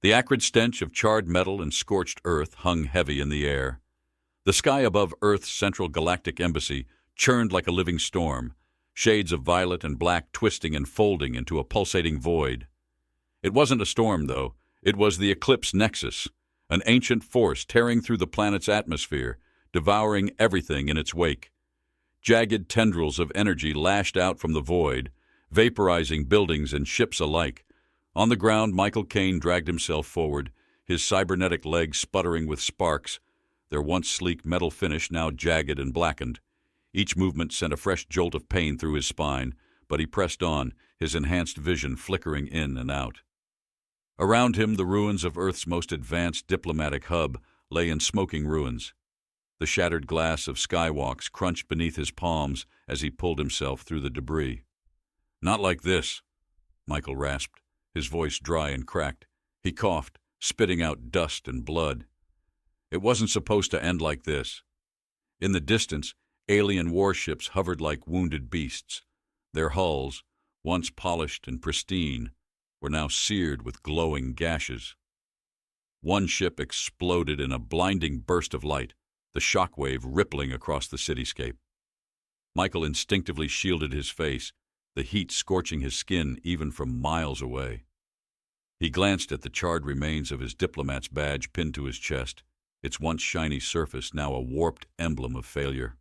The acrid stench of charred metal and scorched earth hung heavy in the air. The sky above Earth's central galactic embassy churned like a living storm, shades of violet and black twisting and folding into a pulsating void. It wasn't a storm, though. It was the eclipse nexus, an ancient force tearing through the planet's atmosphere, devouring everything in its wake. Jagged tendrils of energy lashed out from the void, vaporizing buildings and ships alike. On the ground, Michael Caine dragged himself forward, his cybernetic legs sputtering with sparks, their once sleek metal finish now jagged and blackened. Each movement sent a fresh jolt of pain through his spine, but he pressed on, his enhanced vision flickering in and out. Around him, the ruins of Earth's most advanced diplomatic hub lay in smoking ruins. The shattered glass of skywalks crunched beneath his palms as he pulled himself through the debris. "Not like this," Michael rasped, his voice dry and cracked. He coughed, spitting out dust and blood. It wasn't supposed to end like this. In the distance, alien warships hovered like wounded beasts. Their hulls, once polished and pristine, were now seared with glowing gashes. One ship exploded in a blinding burst of light, the shockwave rippling across the cityscape. Michael instinctively shielded his face, the heat scorching his skin even from miles away. He glanced at the charred remains of his diplomat's badge pinned to his chest, its once shiny surface now a warped emblem of failure.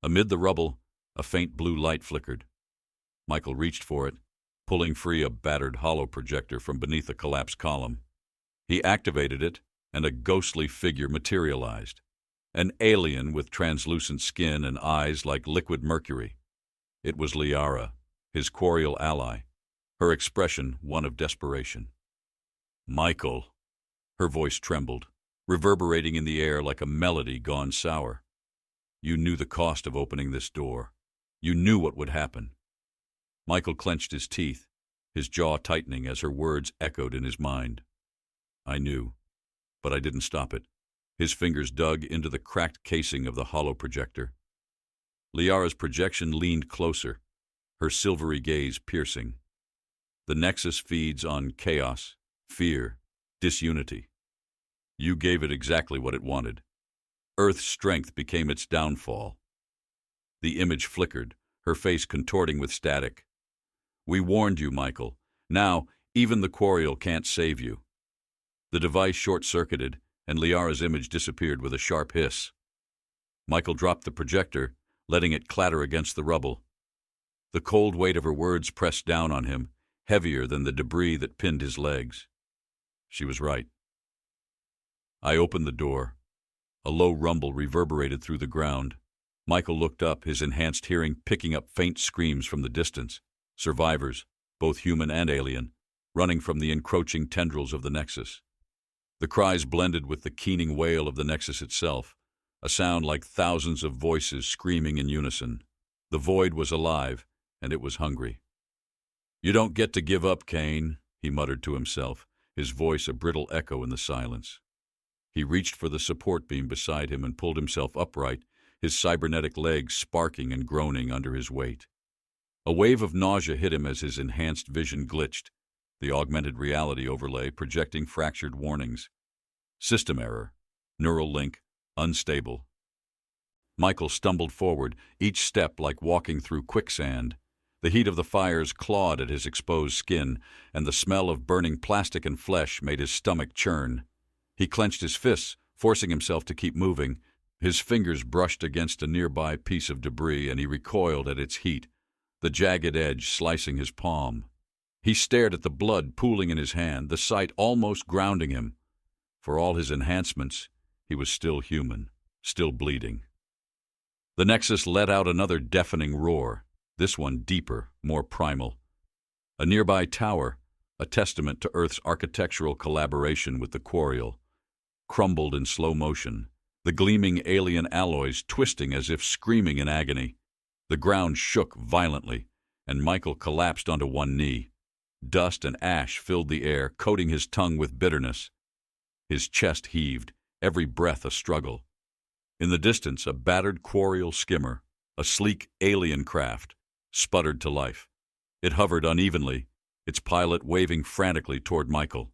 Amid the rubble, a faint blue light flickered. Michael reached for it, pulling free a battered holo projector from beneath a collapsed column. He activated it, and a ghostly figure materialized, an alien with translucent skin and eyes like liquid mercury. It was Liara, his quarial ally, her expression one of desperation. "Michael," her voice trembled, reverberating in the air like a melody gone sour. "You knew the cost of opening this door. You knew what would happen." Michael clenched his teeth, his jaw tightening as her words echoed in his mind. "I knew, but I didn't stop it." His fingers dug into the cracked casing of the holo projector. Liara's projection leaned closer, her silvery gaze piercing. The Nexus feeds on chaos, fear, disunity. You gave it exactly what it wanted. Earth's strength became its downfall. The image flickered, her face contorting with static. "We warned you, Michael. Now, even the Quarial can't save you." The device short-circuited, and Liara's image disappeared with a sharp hiss. Michael dropped the projector, letting it clatter against the rubble. The cold weight of her words pressed down on him, heavier than the debris that pinned his legs. She was right. I opened the door. A low rumble reverberated through the ground. Michael looked up, his enhanced hearing picking up faint screams from the distance. Survivors, both human and alien, running from the encroaching tendrils of the Nexus. The cries blended with the keening wail of the Nexus itself, a sound like thousands of voices screaming in unison. The void was alive, and it was hungry. "You don't get to give up, Caine," he muttered to himself, his voice a brittle echo in the silence. He reached for the support beam beside him and pulled himself upright, his cybernetic legs sparking and groaning under his weight. A wave of nausea hit him as his enhanced vision glitched, the augmented reality overlay projecting fractured warnings. System error, neural link, unstable. Michael stumbled forward, each step like walking through quicksand. The heat of the fires clawed at his exposed skin, and the smell of burning plastic and flesh made his stomach churn. He clenched his fists, forcing himself to keep moving. His fingers brushed against a nearby piece of debris, and he recoiled at its heat, the jagged edge slicing his palm. He stared at the blood pooling in his hand, the sight almost grounding him. For all his enhancements, he was still human, still bleeding. The Nexus let out another deafening roar, this one deeper, more primal. A nearby tower, a testament to Earth's architectural collaboration with the Quarial, crumbled in slow motion, the gleaming alien alloys twisting as if screaming in agony. The ground shook violently, and Michael collapsed onto one knee. Dust and ash filled the air, coating his tongue with bitterness. His chest heaved, every breath a struggle. In the distance, a battered Quarial skimmer, a sleek alien craft, sputtered to life. It hovered unevenly, its pilot waving frantically toward Michael.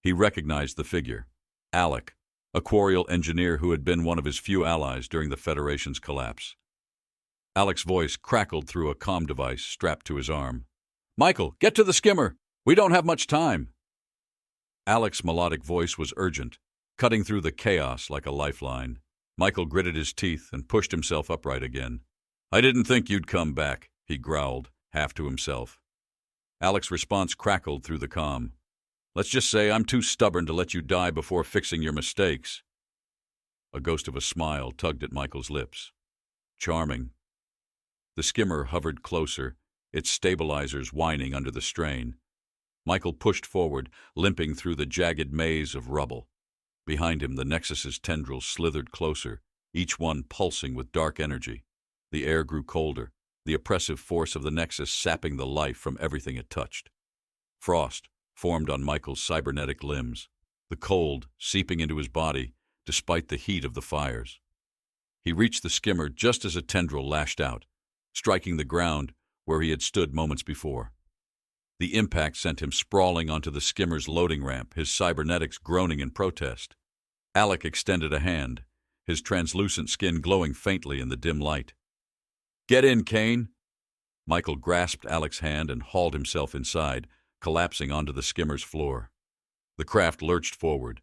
He recognized the figure. Alec, a Quarial engineer who had been one of his few allies during the Federation's collapse. Alec's voice crackled through a comm device strapped to his arm. "Michael, get to the skimmer! We don't have much time!" Alec's melodic voice was urgent, cutting through the chaos like a lifeline. Michael gritted his teeth and pushed himself upright again. "I didn't think you'd come back," he growled, half to himself. Alec's response crackled through the comm. "Let's just say I'm too stubborn to let you die before fixing your mistakes." A ghost of a smile tugged at Michael's lips. Charming. The skimmer hovered closer, its stabilizers whining under the strain. Michael pushed forward, limping through the jagged maze of rubble. Behind him, the Nexus's tendrils slithered closer, each one pulsing with dark energy. The air grew colder, the oppressive force of the Nexus sapping the life from everything it touched. Frost formed on Michael's cybernetic limbs, the cold seeping into his body despite the heat of the fires. He reached the skimmer just as a tendril lashed out, striking the ground where he had stood moments before. The impact sent him sprawling onto the skimmer's loading ramp, his cybernetics groaning in protest. Alec extended a hand, his translucent skin glowing faintly in the dim light. "Get in, Kane!" Michael grasped Alec's hand and hauled himself inside, collapsing onto the skimmer's floor. The craft lurched forward,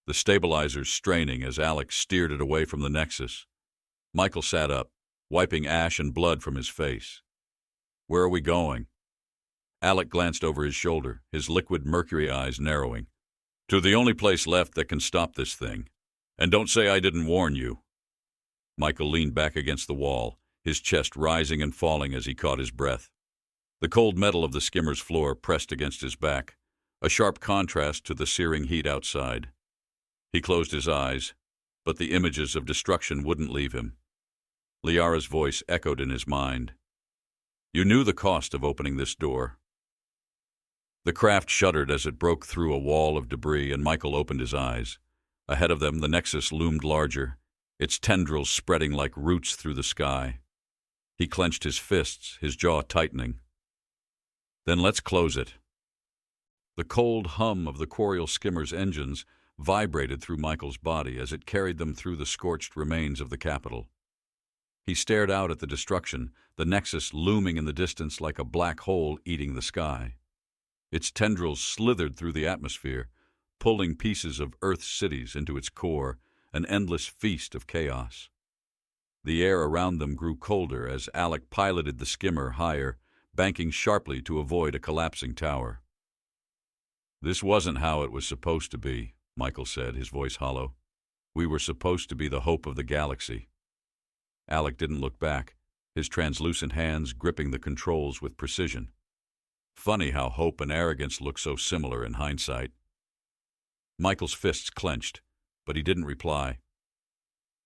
the stabilizers straining as Alec steered it away from the Nexus. Michael sat up, wiping ash and blood from his face. "Where are we going?" Alec glanced over his shoulder, his liquid mercury eyes narrowing. "To the only place left that can stop this thing. And don't say I didn't warn you." Michael leaned back against the wall, his chest rising and falling as he caught his breath. The cold metal of the skimmer's floor pressed against his back, a sharp contrast to the searing heat outside. He closed his eyes, but the images of destruction wouldn't leave him. Liara's voice echoed in his mind. "You knew the cost of opening this door." The craft shuddered as it broke through a wall of debris, and Michael opened his eyes. Ahead of them, the Nexus loomed larger, its tendrils spreading like roots through the sky. He clenched his fists, his jaw tightening. "Then let's close it." The cold hum of the Quarial skimmer's engines vibrated through Michael's body as it carried them through the scorched remains of the capital. He stared out at the destruction, the Nexus looming in the distance like a black hole eating the sky. Its tendrils slithered through the atmosphere, pulling pieces of Earth's cities into its core, an endless feast of chaos. The air around them grew colder as Alec piloted the skimmer higher, banking sharply to avoid a collapsing tower. "This wasn't how it was supposed to be," Michael said, his voice hollow. "We were supposed to be the hope of the galaxy." Alec didn't look back, his translucent hands gripping the controls with precision. Funny how hope and arrogance look so similar in hindsight. Michael's fists clenched, but he didn't reply.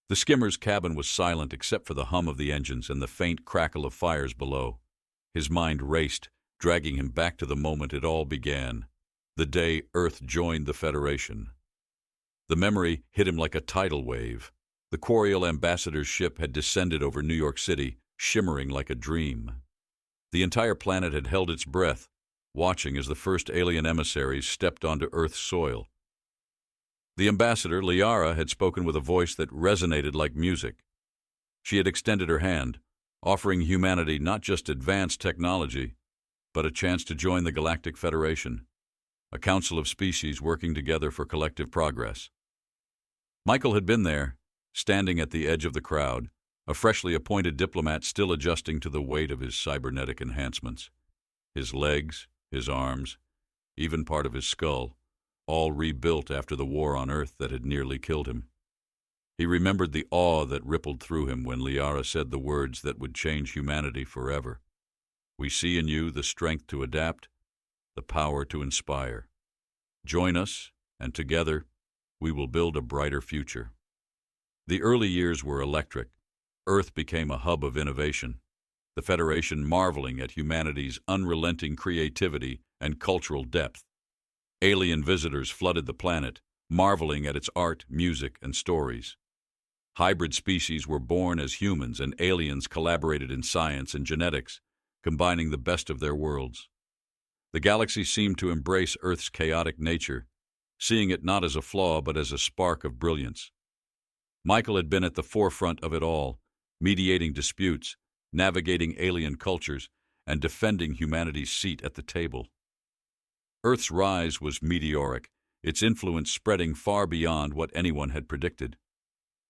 The skimmer's cabin was silent except for the hum of the engines and the faint crackle of fires below. His mind raced, dragging him back to the moment it all began, the day Earth joined the Federation. The memory hit him like a tidal wave. The Quarial ambassador's ship had descended over New York City, shimmering like a dream. The entire planet had held its breath, watching as the first alien emissaries stepped onto Earth's soil. The ambassador, Liara, had spoken with a voice that resonated like music. She had extended her hand, offering humanity not just advanced technology, but a chance to join the Galactic Federation, a council of species working together for collective progress. Michael had been there, standing at the edge of the crowd, a freshly appointed diplomat still adjusting to the weight of his cybernetic enhancements. His legs, his arms, even part of his skull, all rebuilt after the war on Earth that had nearly killed him. He remembered the awe that rippled through him when Liara said the words that would change humanity forever. "We see in you the strength to adapt, the power to inspire. Join us, and together we will build a brighter future." The early years were electric. Earth became a hub of innovation, the Federation marveling at humanity's unrelenting creativity and cultural depth. Alien visitors flooded the planet, marveling at its art, music, and stories. Hybrid species were born as humans, and aliens collaborated in science and genetics, combining the best of their worlds. The galaxy seemed to embrace Earth's chaotic nature, seeing it not as a flaw but as a spark of brilliance. Michael had been at the forefront of it all, mediating disputes, navigating alien cultures, and defending humanity's seat at the table. Earth's rise was meteoric, its influence spreading far beyond what anyone had predicted.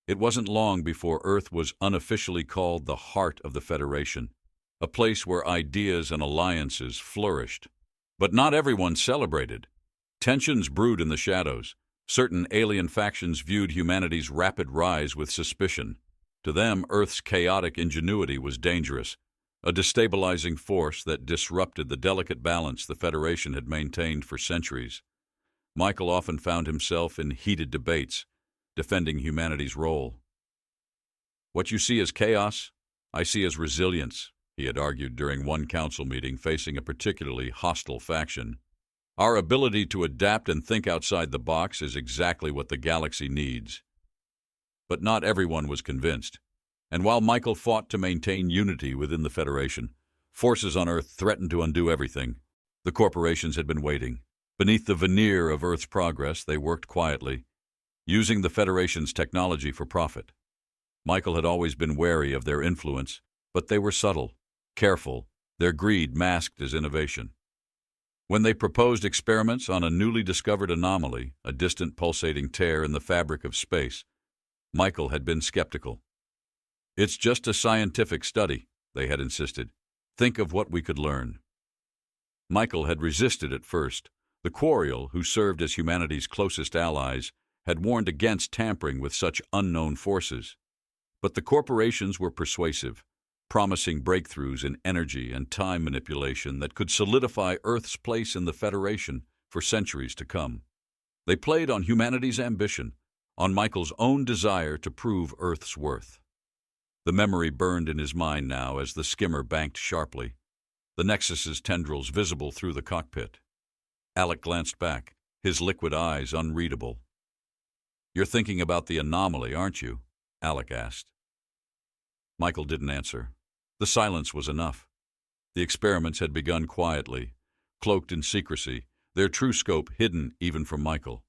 It wasn't long before Earth was unofficially called the heart of the Federation, a place where ideas and alliances flourished. But not everyone celebrated. Tensions brewed in the shadows. Certain alien factions viewed humanity's rapid rise with suspicion. To them, Earth's chaotic ingenuity was dangerous, a destabilizing force that disrupted the delicate balance the Federation had maintained for centuries. Michael often found himself in heated debates, defending humanity's role. "What you see as chaos, I see as resilience," he had argued during one council meeting facing a particularly hostile faction. "Our ability to adapt and think outside the box is exactly what the galaxy needs." But not everyone was convinced, and while Michael fought to maintain unity within the Federation, forces on Earth threatened to undo everything. The corporations had been waiting. Beneath the veneer of Earth's progress, they worked quietly, using the Federation's technology for profit. Michael had always been wary of their influence, but they were subtle, careful, their greed masked as innovation. When they proposed experiments on a newly discovered anomaly, a distant pulsating tear in the fabric of space, Michael had been skeptical. "It's just a scientific study," they had insisted. "Think of what we could learn." Michael had resisted at first. The Quarial, who served as humanity's closest allies, had warned against tampering with such unknown forces. But the corporations were persuasive, promising breakthroughs in energy and time manipulation that could solidify Earth's place in the Federation for centuries to come. They played on humanity's ambition, on Michael's own desire to prove Earth's worth. The memory burned in his mind now as the skimmer banked sharply, the Nexus's tendrils visible through the cockpit. Alec glanced back, his liquid eyes unreadable. "You're thinking about the anomaly, aren't you?" Alec asked. Michael didn't answer. The silence was enough. The experiments had begun quietly, cloaked in secrecy, their true scope hidden even from Michael.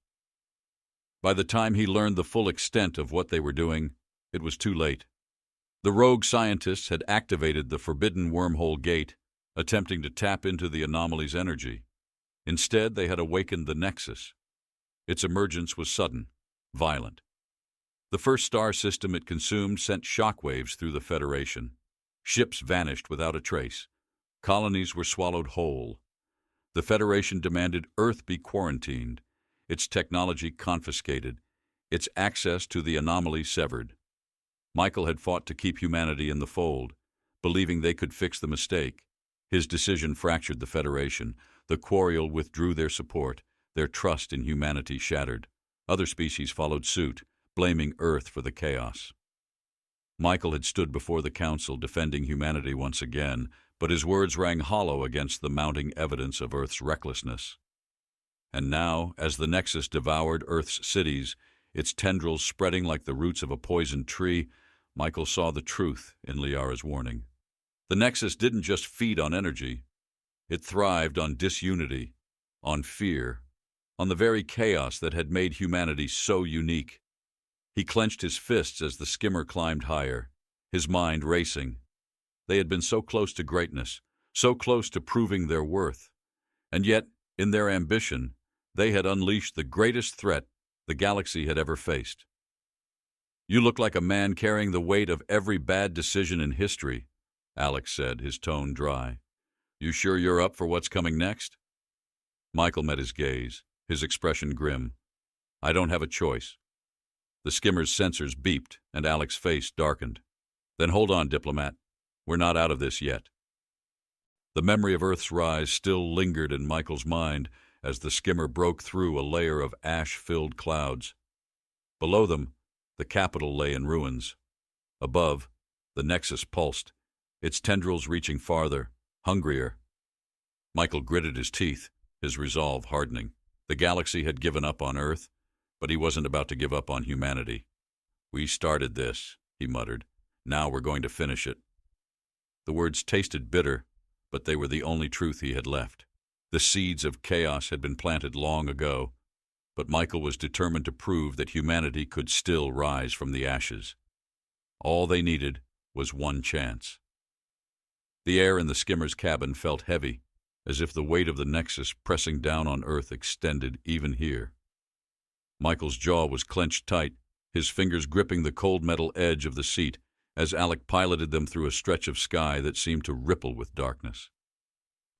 By the time he learned the full extent of what they were doing, it was too late. The rogue scientists had activated the forbidden wormhole gate, attempting to tap into the anomaly's energy. Instead, they had awakened the Nexus. Its emergence was sudden, violent. The first star system it consumed sent shockwaves through the Federation. Ships vanished without a trace. Colonies were swallowed whole. The Federation demanded Earth be quarantined, its technology confiscated, its access to the anomaly severed. Michael had fought to keep humanity in the fold, believing they could fix the mistake. His decision fractured the Federation. The Quarial withdrew their support, their trust in humanity shattered. Other species followed suit, blaming Earth for the chaos. Michael had stood before the Council defending humanity once again, but his words rang hollow against the mounting evidence of Earth's recklessness. And now, as the Nexus devoured Earth's cities, its tendrils spreading like the roots of a poisoned tree, Michael saw the truth in Liara's warning. The Nexus didn't just feed on energy. It thrived on disunity, on fear, on the very chaos that had made humanity so unique. He clenched his fists as the skimmer climbed higher, his mind racing. They had been so close to greatness, so close to proving their worth. And yet, in their ambition, they had unleashed the greatest threat the galaxy had ever faced. "You look like a man carrying the weight of every bad decision in history," Alex said, his tone dry. "You sure you're up for what's coming next?" Michael met his gaze, his expression grim. "I don't have a choice." The skimmer's sensors beeped, and Alex's face darkened. "Then hold on, diplomat. We're not out of this yet." The memory of Earth's rise still lingered in Michael's mind as the skimmer broke through a layer of ash-filled clouds. Below them, the capital lay in ruins. Above, the Nexus pulsed, its tendrils reaching farther, hungrier. Michael gritted his teeth, his resolve hardening. The galaxy had given up on Earth, but he wasn't about to give up on humanity. "We started this," he muttered. "Now we're going to finish it." The words tasted bitter, but they were the only truth he had left. The seeds of chaos had been planted long ago. But Michael was determined to prove that humanity could still rise from the ashes. All they needed was one chance. The air in the skimmer's cabin felt heavy, as if the weight of the Nexus pressing down on Earth extended even here. Michael's jaw was clenched tight, his fingers gripping the cold metal edge of the seat as Alec piloted them through a stretch of sky that seemed to ripple with darkness.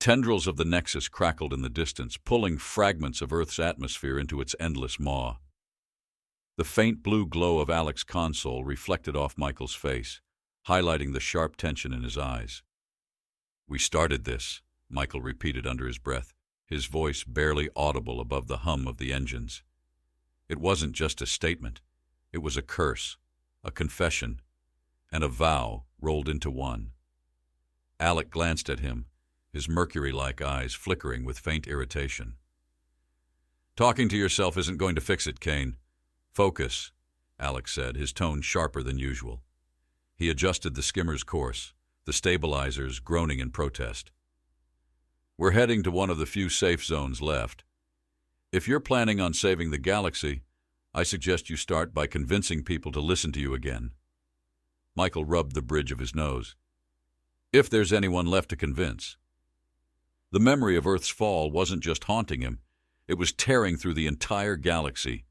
Tendrils of the Nexus crackled in the distance, pulling fragments of Earth's atmosphere into its endless maw. The faint blue glow of Alec's console reflected off Michael's face, highlighting the sharp tension in his eyes. "We started this," Michael repeated under his breath, his voice barely audible above the hum of the engines. It wasn't just a statement. It was a curse, a confession, and a vow rolled into one. Alec glanced at him, his mercury-like eyes flickering with faint irritation. "Talking to yourself isn't going to fix it, Kane. Focus," Alec said, his tone sharper than usual. He adjusted the skimmer's course, the stabilizers groaning in protest. "We're heading to one of the few safe zones left. If you're planning on saving the galaxy, I suggest you start by convincing people to listen to you again." Michael rubbed the bridge of his nose. "If there's anyone left to convince." The memory of Earth's fall wasn't just haunting him, it was tearing through the entire galaxy.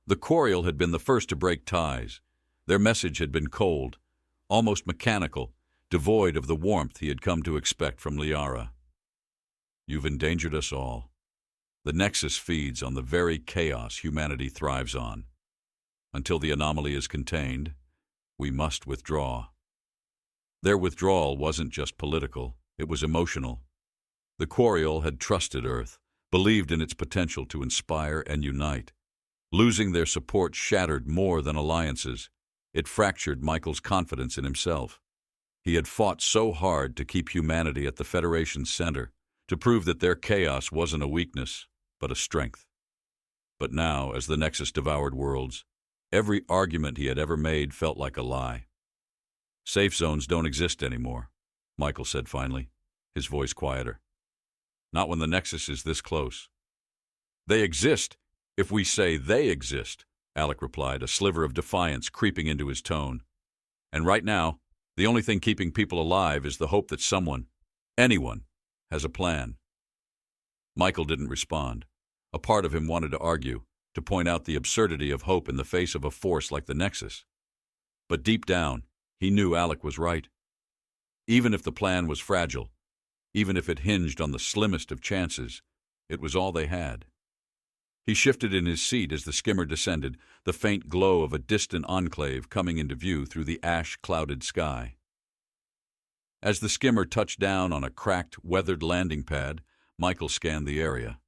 The Quarial had been the first to break ties. Their message had been cold, almost mechanical, devoid of the warmth he had come to expect from Liara. "You've endangered us all. The Nexus feeds on the very chaos humanity thrives on. Until the anomaly is contained, we must withdraw." Their withdrawal wasn't just political, it was emotional. The Quarial had trusted Earth, believed in its potential to inspire and unite. Losing their support shattered more than alliances. It fractured Michael's confidence in himself. He had fought so hard to keep humanity at the Federation's center, to prove that their chaos wasn't a weakness, but a strength. But now, as the Nexus devoured worlds, every argument he had ever made felt like a lie. "Safe zones don't exist anymore," Michael said finally, his voice quieter. "Not when the Nexus is this close." "They exist if we say they exist," Alec replied, a sliver of defiance creeping into his tone. "And right now, the only thing keeping people alive is the hope that someone, anyone, has a plan." Michael didn't respond. A part of him wanted to argue, to point out the absurdity of hope in the face of a force like the Nexus. But deep down, he knew Alec was right. Even if the plan was fragile, even if it hinged on the slimmest of chances, it was all they had. He shifted in his seat as the skimmer descended, the faint glow of a distant enclave coming into view through the ash-clouded sky. As the skimmer touched down on a cracked, weathered landing pad, Michael scanned the area.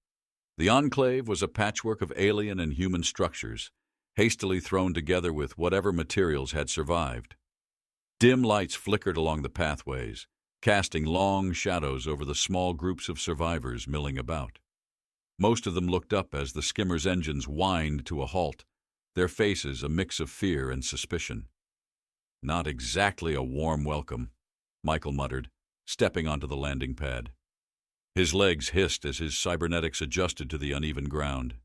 The enclave was a patchwork of alien and human structures, hastily thrown together with whatever materials had survived. Dim lights flickered along the pathways, casting long shadows over the small groups of survivors milling about. Most of them looked up as the skimmer's engines whined to a halt, their faces a mix of fear and suspicion. "Not exactly a warm welcome," Michael muttered, stepping onto the landing pad. His legs hissed as his cybernetics adjusted to the uneven ground.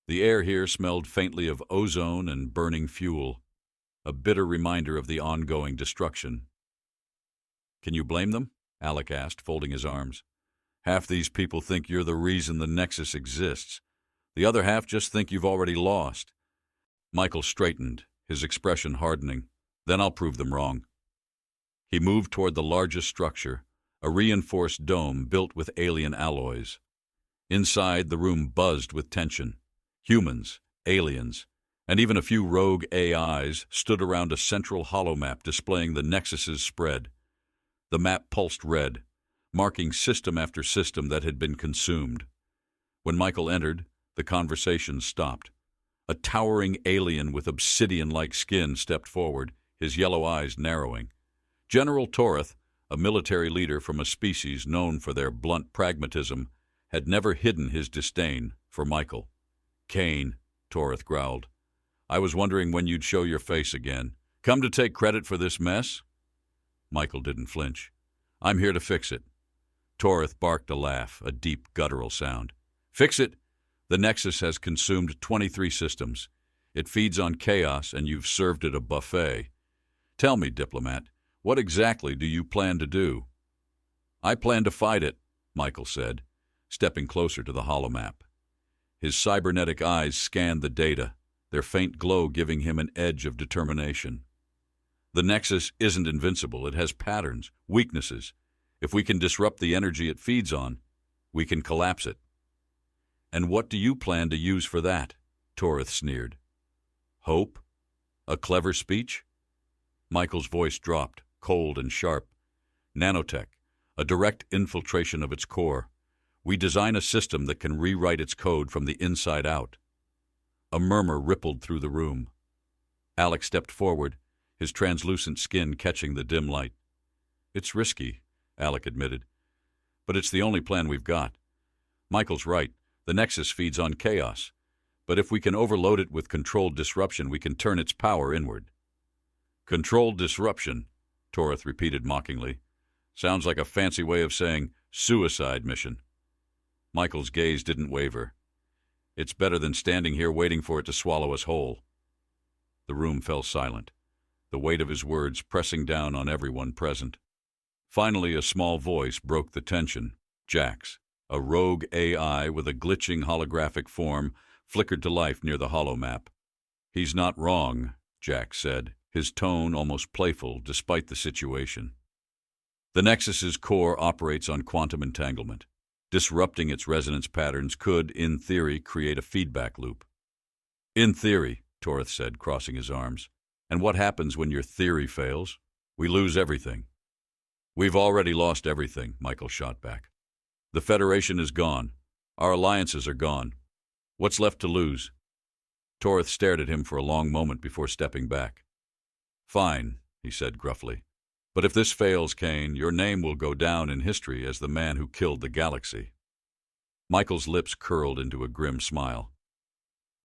The air here smelled faintly of ozone and burning fuel, a bitter reminder of the ongoing destruction. "Can you blame them?" Alec asked, folding his arms. "Half these people think you're the reason the Nexus exists. The other half just think you've already lost." Michael straightened, his expression hardening. "Then I'll prove them wrong." He moved toward the largest structure, a reinforced dome built with alien alloys. Inside, the room buzzed with tension. Humans, aliens, and even a few rogue AIs stood around a central holomap displaying the Nexus's spread. The map pulsed red, marking system after system that had been consumed. When Michael entered, the conversation stopped. A towering alien with obsidian-like skin stepped forward, his yellow eyes narrowing. General Toreth, a military leader from a species known for their blunt pragmatism, had never hidden his disdain for Michael. "Kane," Toreth growled, "I was wondering when you'd show your face again. Come to take credit for this mess?" Michael didn't flinch. "I'm here to fix it." Toreth barked a laugh, a deep, guttural sound. "Fix it? The Nexus has consumed 23 systems. It feeds on chaos, and you've served it a buffet. Tell me, diplomat, what exactly do you plan to do? I plan to fight it, Michael said, stepping closer to the holomap. His cybernetic eyes scanned the data, their faint glow giving him an edge of determination. The Nexus isn't invincible. It has patterns, weaknesses. If we can disrupt the energy it feeds on, we can collapse it. And what do you plan to use for that? Torith sneered. Hope? A clever speech? Michael's voice dropped, cold and sharp. Nanotech, a direct infiltration of its core. We design a system that can rewrite its code from the inside out. A murmur rippled through the room. Alex stepped forward, his translucent skin catching the dim light. It's risky, Alec admitted, but it's the only plan we've got. Michael's right. The Nexus feeds on chaos, but if we can overload it with controlled disruption, we can turn its power inward. Controlled disruption, Torith repeated mockingly. Sounds like a fancy way of saying suicide mission. Michael's gaze didn't waver. It's better than standing here waiting for it to swallow us whole. The room fell silent, the weight of his words pressing down on everyone present. Finally, a small voice broke the tension. Jax, a rogue AI with a glitching holographic form, flickered to life near the holomap. He's not wrong, Jax said, his tone almost playful despite the situation. The Nexus's core operates on quantum entanglement. Disrupting its resonance patterns could, in theory, create a feedback loop. In theory, Torith said, crossing his arms. And what happens when your theory fails? We lose everything. We've already lost everything, Michael shot back. The Federation is gone. Our alliances are gone. What's left to lose? Torith stared at him for a long moment before stepping back. Fine, he said gruffly. But if this fails, Kane, your name will go down in history as the man who killed the galaxy. Michael's lips curled into a grim smile.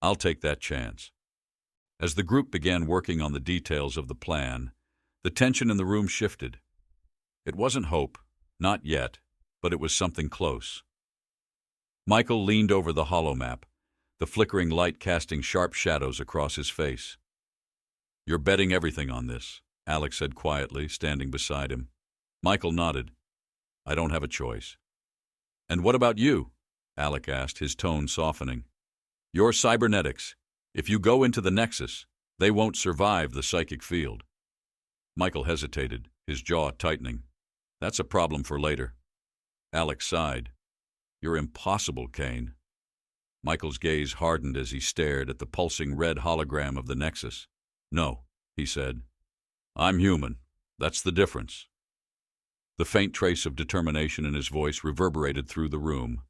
I'll take that chance. As the group began working on the details of the plan, the tension in the room shifted. It wasn't hope, not yet, but it was something close. Michael leaned over the holomap, the flickering light casting sharp shadows across his face. You're betting everything on this, Alex said quietly, standing beside him. Michael nodded. I don't have a choice. And what about you? Alec asked, his tone softening. Your cybernetics. If you go into the Nexus, they won't survive the psychic field. Michael hesitated, his jaw tightening. That's a problem for later. Alec sighed. You're impossible, Kane. Michael's gaze hardened as he stared at the pulsing red hologram of the Nexus. No, he said. I'm human. That's the difference. The faint trace of determination in his voice reverberated through the room.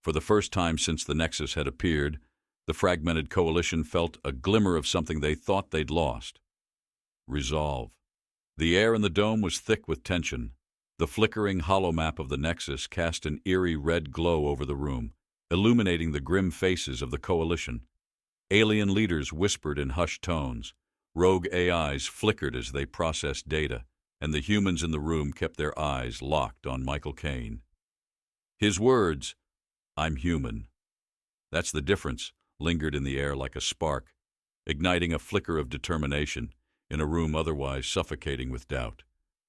For the first time since the Nexus had appeared, the fragmented coalition felt a glimmer of something they thought they'd lost. Resolve. The air in the dome was thick with tension. The flickering holomap of the Nexus cast an eerie red glow over the room, illuminating the grim faces of the coalition. Alien leaders whispered in hushed tones. Rogue AIs flickered as they processed data, and the humans in the room kept their eyes locked on Michael Caine. His words, I'm human. That's the difference, lingered in the air like a spark, igniting a flicker of determination in a room otherwise suffocating with doubt.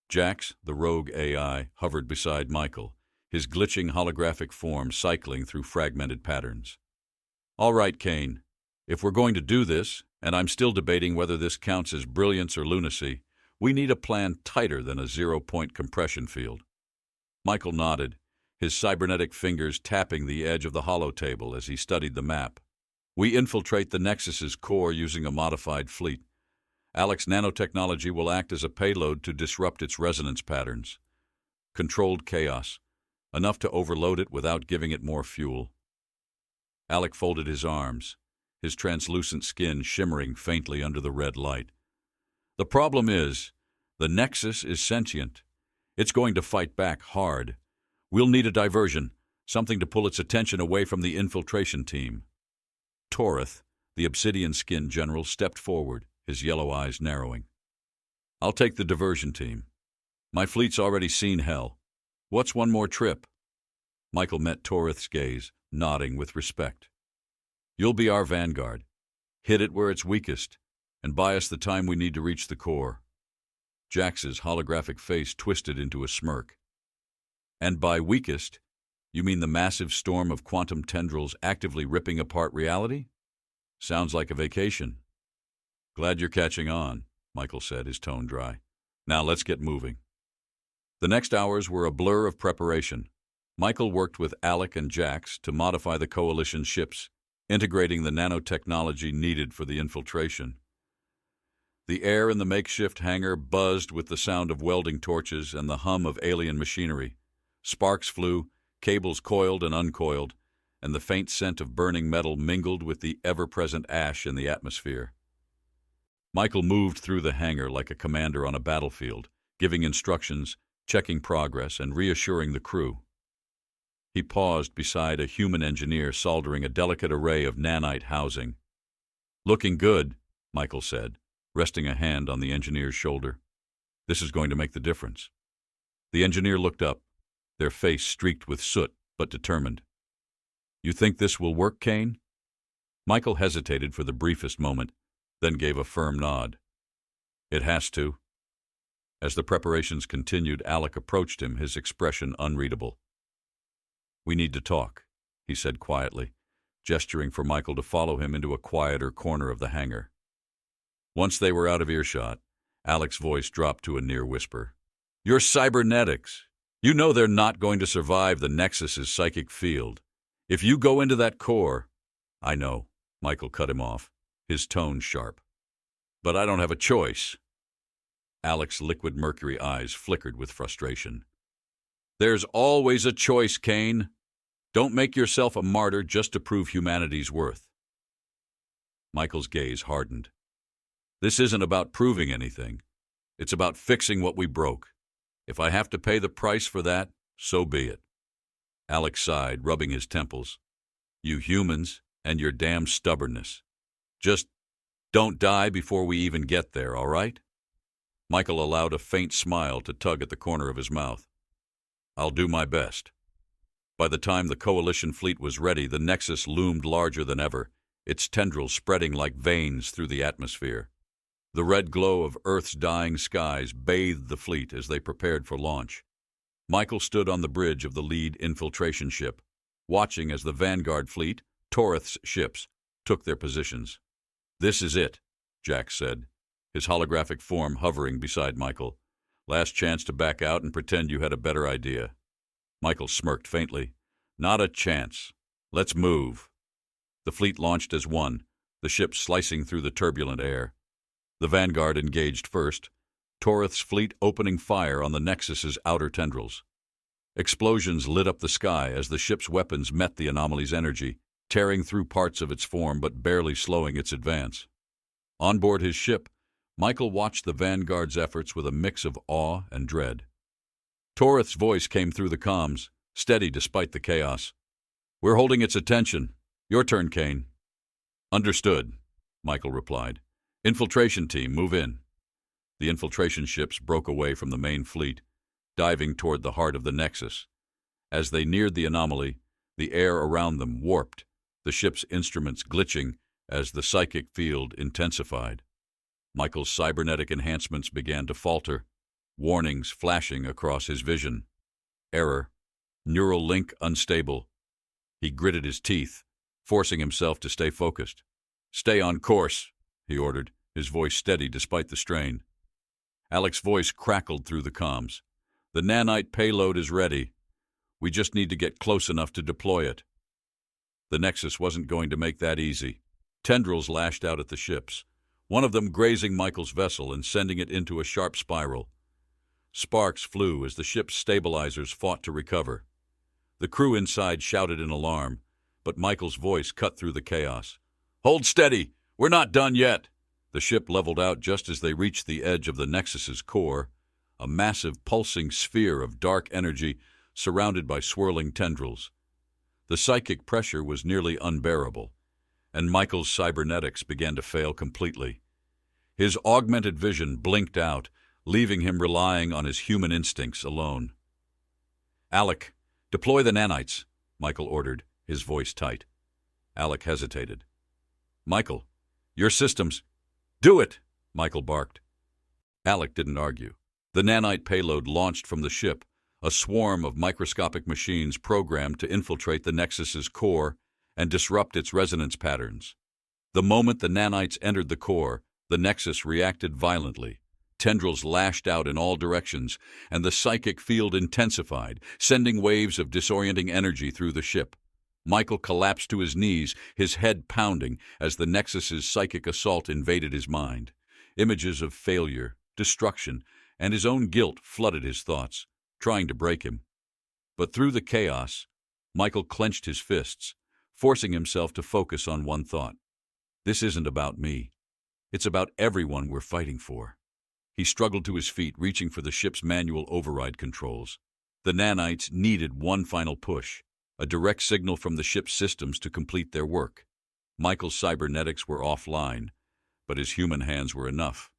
Jax, the rogue AI, hovered beside Michael, his glitching holographic form cycling through fragmented patterns. All right, Caine, if we're going to do this, and I'm still debating whether this counts as brilliance or lunacy, we need a plan tighter than a zero-point compression field. Michael nodded, his cybernetic fingers tapping the edge of the holotable as he studied the map. We infiltrate the Nexus's core using a modified fleet. Alec's nanotechnology will act as a payload to disrupt its resonance patterns. Controlled chaos, enough to overload it without giving it more fuel. Alec folded his arms, his translucent skin shimmering faintly under the red light. The problem is, the Nexus is sentient. It's going to fight back hard. We'll need a diversion, something to pull its attention away from the infiltration team. Torith, the obsidian-skinned general, stepped forward, his yellow eyes narrowing. I'll take the diversion team. My fleet's already seen hell. What's one more trip? Michael met Torith's gaze, nodding with respect. You'll be our vanguard. Hit it where it's weakest, and buy us the time we need to reach the core." Jax's holographic face twisted into a smirk. "And by weakest, you mean the massive storm of quantum tendrils actively ripping apart reality? Sounds like a vacation." "Glad you're catching on," Michael said, his tone dry. "Now let's get moving." The next hours were a blur of preparation. Michael worked with Alec and Jax to modify the Coalition ships, integrating the nanotechnology needed for the infiltration. The air in the makeshift hangar buzzed with the sound of welding torches and the hum of alien machinery. Sparks flew, cables coiled and uncoiled, and the faint scent of burning metal mingled with the ever-present ash in the atmosphere. Michael moved through the hangar like a commander on a battlefield, giving instructions, checking progress, and reassuring the crew. He paused beside a human engineer soldering a delicate array of nanite housing. "Looking good," Michael said, resting a hand on the engineer's shoulder. "This is going to make the difference." The engineer looked up, their face streaked with soot, but determined. "You think this will work, Kane?" Michael hesitated for the briefest moment, then gave a firm nod. "It has to." As the preparations continued, Alec approached him, his expression unreadable. "We need to talk," he said quietly, gesturing for Michael to follow him into a quieter corner of the hangar. Once they were out of earshot, Alec's voice dropped to a near whisper. "Your cybernetics. You know they're not going to survive the Nexus's psychic field. If you go into that core—" "I know," Michael cut him off, his tone sharp. "But I don't have a choice." Alec's liquid mercury eyes flickered with frustration. "There's always a choice, Kane. Don't make yourself a martyr just to prove humanity's worth." Michael's gaze hardened. "This isn't about proving anything. It's about fixing what we broke. If I have to pay the price for that, so be it." Alec sighed, rubbing his temples. "You humans and your damn stubbornness. Just don't die before we even get there, all right?" Michael allowed a faint smile to tug at the corner of his mouth. "I'll do my best." By the time the Coalition fleet was ready, the Nexus loomed larger than ever, its tendrils spreading like veins through the atmosphere. The red glow of Earth's dying skies bathed the fleet as they prepared for launch. Michael stood on the bridge of the lead infiltration ship, watching as the Vanguard fleet, Torith's ships, took their positions. "This is it," Jax said, his holographic form hovering beside Michael. "Last chance to back out and pretend you had a better idea." Michael smirked faintly. "Not a chance. Let's move." The fleet launched as one, the ship slicing through the turbulent air. The Vanguard engaged first, Torith's fleet opening fire on the Nexus's outer tendrils. Explosions lit up the sky as the ship's weapons met the anomaly's energy, tearing through parts of its form but barely slowing its advance. On board his ship, Michael watched the Vanguard's efforts with a mix of awe and dread. Torith's voice came through the comms, steady despite the chaos. "We're holding its attention. Your turn, Kane." "Understood," Michael replied. "Infiltration team, move in." The infiltration ships broke away from the main fleet, diving toward the heart of the Nexus. As they neared the anomaly, the air around them warped, the ship's instruments glitching as the psychic field intensified. Michael's cybernetic enhancements began to falter, warnings flashing across his vision. Error. Neural link unstable. He gritted his teeth, forcing himself to stay focused. "Stay on course," he ordered, his voice steady despite the strain. Alec's voice crackled through the comms. "The nanite payload is ready. We just need to get close enough to deploy it." The Nexus wasn't going to make that easy. Tendrils lashed out at the ships, one of them grazing Michael's vessel and sending it into a sharp spiral. Sparks flew as the ship's stabilizers fought to recover. The crew inside shouted in alarm, but Michael's voice cut through the chaos. "Hold steady! We're not done yet!" The ship leveled out just as they reached the edge of the Nexus's core, a massive pulsing sphere of dark energy surrounded by swirling tendrils. The psychic pressure was nearly unbearable, and Michael's cybernetics began to fail completely. His augmented vision blinked out, leaving him relying on his human instincts alone. "Alec, deploy the nanites," Michael ordered, his voice tight. Alec hesitated. "Michael, your systems—" "Do it!" Michael barked. Alec didn't argue. The nanite payload launched from the ship, a swarm of microscopic machines programmed to infiltrate the Nexus's core and disrupt its resonance patterns. The moment the nanites entered the core, the Nexus reacted violently. Tendrils lashed out in all directions, and the psychic field intensified, sending waves of disorienting energy through the ship. Michael collapsed to his knees, his head pounding, as the Nexus's psychic assault invaded his mind. Images of failure, destruction, and his own guilt flooded his thoughts, trying to break him. But through the chaos, Michael clenched his fists, forcing himself to focus on one thought. This isn't about me. It's about everyone we're fighting for. He struggled to his feet, reaching for the ship's manual override controls. The nanites needed one final push, a direct signal from the ship's systems to complete their work. Michael's cybernetics were offline, but his human hands were enough.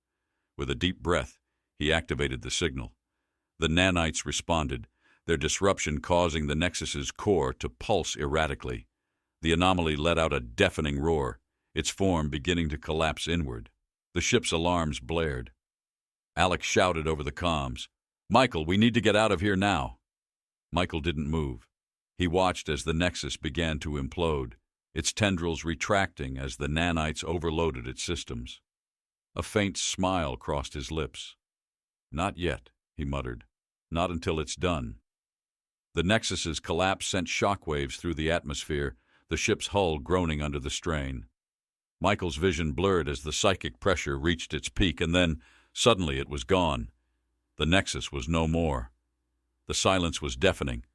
With a deep breath, he activated the signal. The nanites responded, their disruption causing the Nexus's core to pulse erratically. The anomaly let out a deafening roar, its form beginning to collapse inward. The ship's alarms blared. Alec shouted over the comms, "Michael, we need to get out of here now." Michael didn't move. He watched as the Nexus began to implode, its tendrils retracting as the nanites overloaded its systems. A faint smile crossed his lips. "Not yet," he muttered. "Not until it's done." The Nexus's collapse sent shockwaves through the atmosphere, the ship's hull groaning under the strain. Michael's vision blurred as the psychic pressure reached its peak, and then, suddenly, it was gone. The Nexus was no more. The silence was deafening.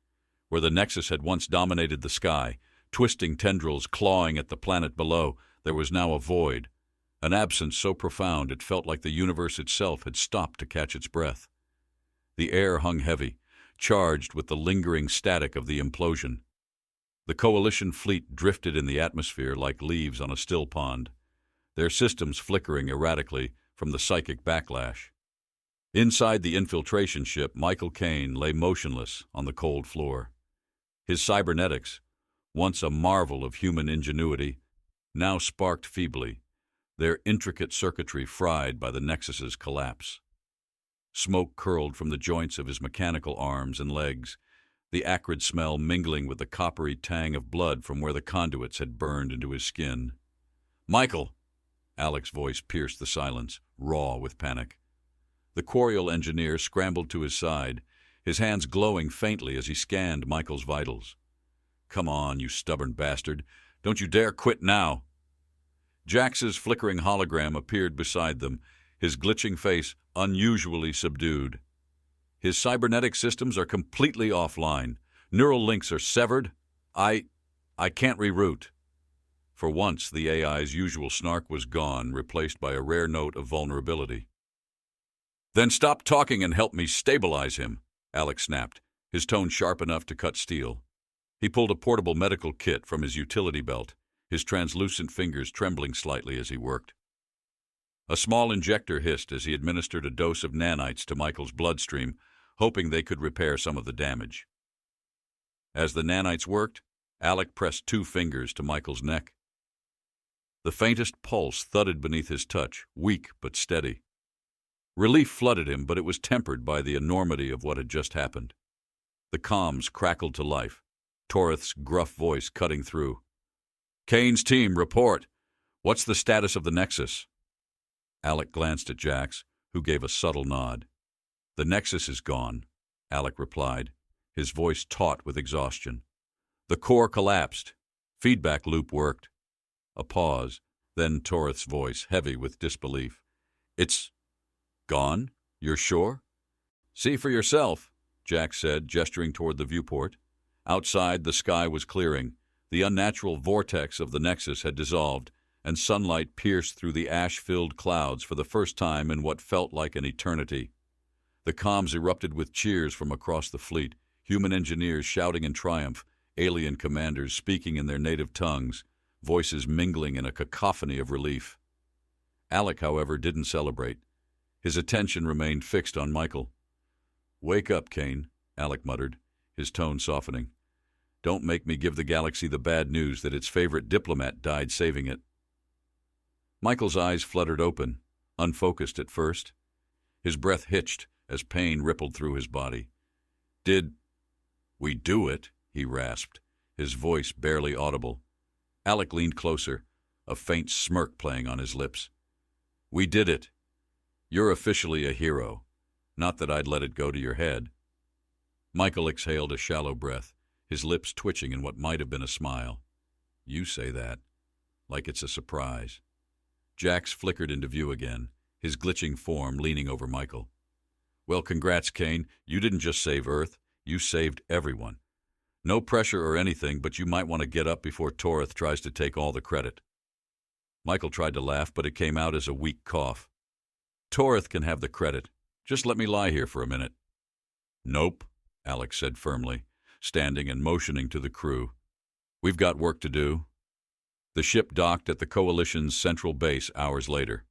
Where the Nexus had once dominated the sky, twisting tendrils clawing at the planet below, there was now a void, an absence so profound it felt like the universe itself had stopped to catch its breath. The air hung heavy, charged with the lingering static of the implosion. The Coalition fleet drifted in the atmosphere like leaves on a still pond, their systems flickering erratically from the psychic backlash. Inside the infiltration ship, Michael Caine lay motionless on the cold floor. His cybernetics, once a marvel of human ingenuity, now sparked feebly, their intricate circuitry fried by the Nexus's collapse. Smoke curled from the joints of his mechanical arms and legs, the acrid smell mingling with the coppery tang of blood from where the conduits had burned into his skin. "Michael!" Alec's voice pierced the silence, raw with panic. The Quarial engineer scrambled to his side, his hands glowing faintly as he scanned Michael's vitals. "Come on, you stubborn bastard. Don't you dare quit now." Jax's flickering hologram appeared beside them, his glitching face unusually subdued. "His cybernetic systems are completely offline. Neural links are severed. I can't reroute." For once, the AI's usual snark was gone, replaced by a rare note of vulnerability. "Then stop talking and help me stabilize him," Alec snapped, his tone sharp enough to cut steel. He pulled a portable medical kit from his utility belt, his translucent fingers trembling slightly as he worked. A small injector hissed as he administered a dose of nanites to Michael's bloodstream, hoping they could repair some of the damage. As the nanites worked, Alec pressed 2 fingers to Michael's neck. The faintest pulse thudded beneath his touch, weak but steady. Relief flooded him, but it was tempered by the enormity of what had just happened. The comms crackled to life, Torith's gruff voice cutting through. "Caine's team, report. What's the status of the Nexus?" Alec glanced at Jax, who gave a subtle nod. "The Nexus is gone," Alec replied, his voice taut with exhaustion. "The core collapsed. Feedback loop worked." A pause, then Torith's voice, heavy with disbelief. "It's gone? You're sure?" "See for yourself," Jax said, gesturing toward the viewport. Outside, the sky was clearing. The unnatural vortex of the Nexus had dissolved, and sunlight pierced through the ash-filled clouds for the first time in what felt like an eternity. The comms erupted with cheers from across the fleet, human engineers shouting in triumph, alien commanders speaking in their native tongues, voices mingling in a cacophony of relief. Alec, however, didn't celebrate. His attention remained fixed on Michael. "Wake up, Caine," Alec muttered, his tone softening. Don't make me give the galaxy the bad news that its favorite diplomat died saving it. Michael's eyes fluttered open, unfocused at first. His breath hitched as pain rippled through his body. "Did we do it?" he rasped, his voice barely audible. Alec leaned closer, a faint smirk playing on his lips. "We did it. You're officially a hero. Not that I'd let it go to your head." Michael exhaled a shallow breath, his lips twitching in what might have been a smile. "You say that, like it's a surprise." Jax flickered into view again, his glitching form leaning over Michael. "Well, congrats, Kane. You didn't just save Earth, you saved everyone. No pressure or anything, but you might want to get up before Torith tries to take all the credit." Michael tried to laugh, but it came out as a weak cough. "Torith can have the credit. Just let me lie here for a minute." "Nope," Alex said firmly, standing and motioning to the crew. "We've got work to do." The ship docked at the Coalition's central base hours later.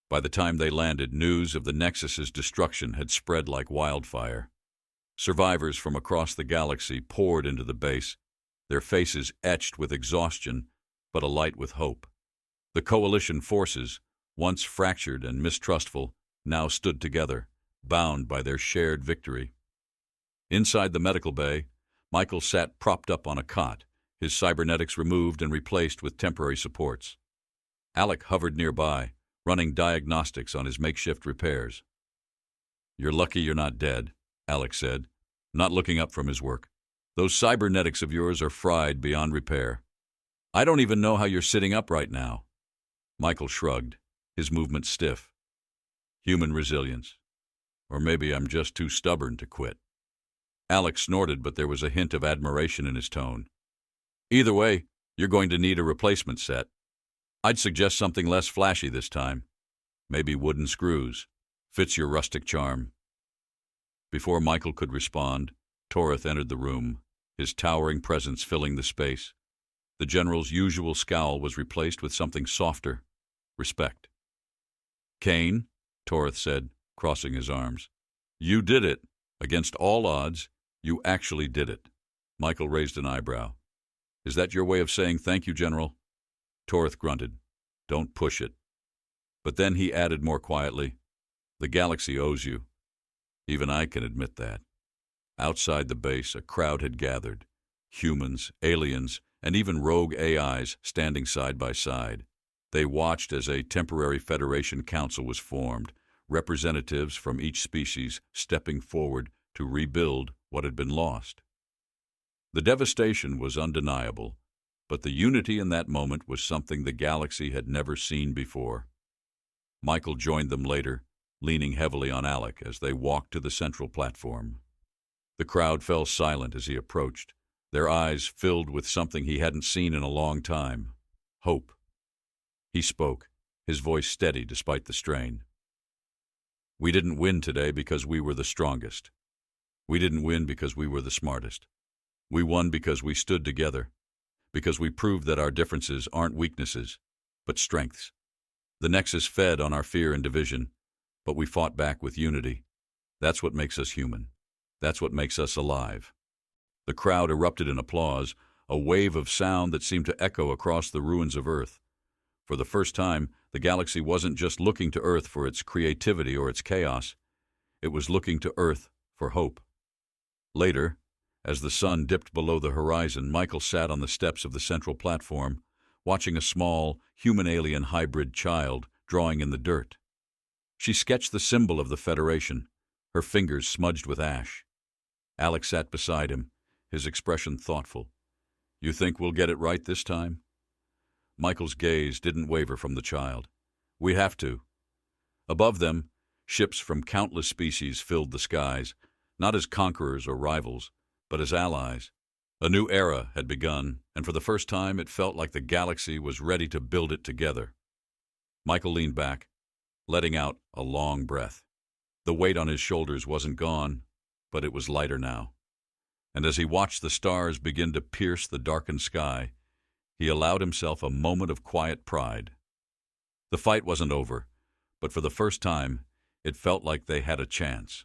By the time they landed, news of the Nexus's destruction had spread like wildfire. Survivors from across the galaxy poured into the base, their faces etched with exhaustion, but alight with hope. The Coalition forces, once fractured and mistrustful, now stood together, bound by their shared victory. Inside the medical bay, Michael sat propped up on a cot, his cybernetics removed and replaced with temporary supports. Alec hovered nearby, running diagnostics on his makeshift repairs. "You're lucky you're not dead," Alec said, not looking up from his work. "Those cybernetics of yours are fried beyond repair. I don't even know how you're sitting up right now." Michael shrugged, his movements stiff. "Human resilience. Or maybe I'm just too stubborn to quit." Alec snorted, but there was a hint of admiration in his tone. "Either way, you're going to need a replacement set. I'd suggest something less flashy this time. Maybe wooden screws. Fits your rustic charm." Before Michael could respond, Torith entered the room, his towering presence filling the space. The general's usual scowl was replaced with something softer: respect. "Kane," Torith said, crossing his arms, "you did it. Against all odds, you actually did it." Michael raised an eyebrow. "Is that your way of saying thank you, General?" Torith grunted. "Don't push it." But then he added more quietly, "The galaxy owes you. Even I can admit that." Outside the base, a crowd had gathered. Humans, aliens, and even rogue AIs standing side by side. They watched as a temporary Federation Council was formed, representatives from each species stepping forward to rebuild what had been lost. The devastation was undeniable, but the unity in that moment was something the galaxy had never seen before. Michael joined them later, leaning heavily on Alec as they walked to the central platform. The crowd fell silent as he approached, their eyes filled with something he hadn't seen in a long time: hope. He spoke, his voice steady despite the strain. "We didn't win today because we were the strongest. We didn't win because we were the smartest. We won because we stood together, because we proved that our differences aren't weaknesses, but strengths. The Nexus fed on our fear and division, but we fought back with unity. That's what makes us human. That's what makes us alive." The crowd erupted in applause, a wave of sound that seemed to echo across the ruins of Earth. For the first time, the galaxy wasn't just looking to Earth for its creativity or its chaos. It was looking to Earth for hope. Later, as the sun dipped below the horizon, Michael sat on the steps of the central platform, watching a small, human-alien hybrid child drawing in the dirt. She sketched the symbol of the Federation, her fingers smudged with ash. Alex sat beside him, his expression thoughtful. "You think we'll get it right this time?" Michael's gaze didn't waver from the child. "We have to." Above them, ships from countless species filled the skies, not as conquerors or rivals, but as allies. A new era had begun, and for the first time it felt like the galaxy was ready to build it together. Michael leaned back, letting out a long breath. The weight on his shoulders wasn't gone, but it was lighter now. And as he watched the stars begin to pierce the darkened sky, he allowed himself a moment of quiet pride. The fight wasn't over, but for the first time, it felt like they had a chance.